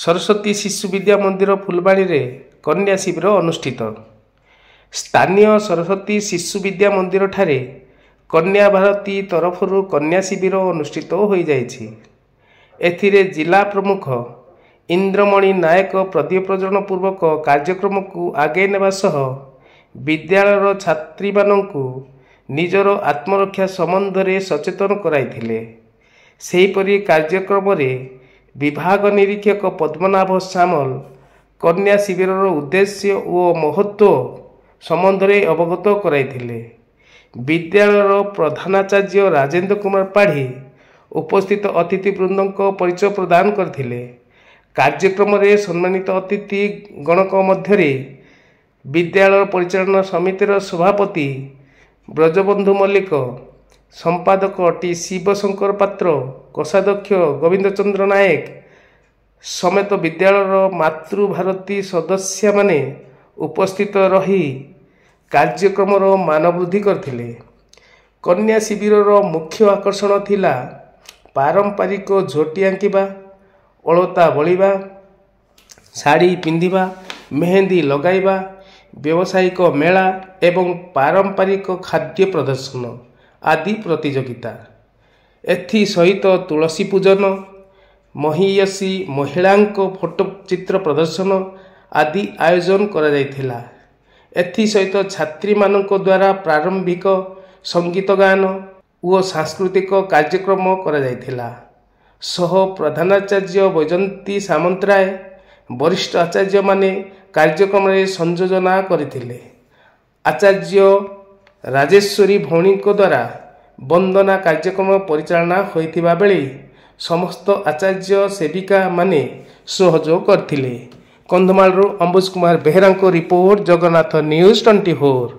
सरस्वती शिशु विद्या मंदिर फुलबाणी रे कन्या शिविर अनुष्ठित। स्थानीय सरस्वती शिशु विद्या मंदिर ठारे कन्या भारती तरफरु कन्या शिविर अनुष्ठित हो जाइछि। एथिरे जिला प्रमुख इंद्रमणि नायक प्रदीप प्रज्वलन पूर्वक कार्यक्रम को आगे नेबा सह विद्यालयर छात्री माननकु निजर आत्मरक्षा संबंध रे सचेतन कराइथिले। सेहीपरि कार्यक्रम रे विभाग निरीक्षक पद्मनाभ सामल कन्या शिविर उद्देश्य और महत्व संबंध रे अवगत कराइथिले। विद्यालयर प्रधानाचार्य राजेंद्र कुमार पाढ़ी उपस्थित अतिथि वृंद परिचय प्रदान करथिले। कार्यक्रम रे सम्मानित अतिथि गणक मध्य विद्यालय परिचालन समितिर सभापति ब्रजबंधु मल्लिक, संपादक टी शिवशंकर पात्र, कोषाध्यक्ष गोविंद चंद्र नायक समेत विद्यालयर मातृभारती सदस्य माने उपस्थित रही कार्यक्रम मान वृद्धि करथिले। कन्या शिविर मुख्य आकर्षण थिला पारंपरिक झोटी आंकिबा, अलता बलिबा, साड़ी पिंधिबा, मेहंदी लगाइबा, व्यावसायिक मेला एवं पारंपरिक खाद्य प्रदर्शन आदि प्रतियोगिता। एथि सहित तुलसी पूजन, महियसी महिलांको फोटो चित्र प्रदर्शन आदि आयोजन करा जायथिला। एथि सहित छात्री मानक द्वारा प्रारंभिक संगीत गान और सांस्कृतिक कार्यक्रम करा जायथिला। सह प्रधानाचार्य वैजंती सामंतराय, वरिष्ठ आचार्य माने कार्यक्रम रे संयोजना करथिले। आचार्य राजेश्वरी भौणी द्वारा वंदना कार्यक्रम परिचालना होइथिबा बेले समस्त आचार्य सेविका माने सहयोग करथिले। कंधमाल अंबुज कुमार बेहेरा रिपोर्ट, जगन्नाथ न्यूज 24।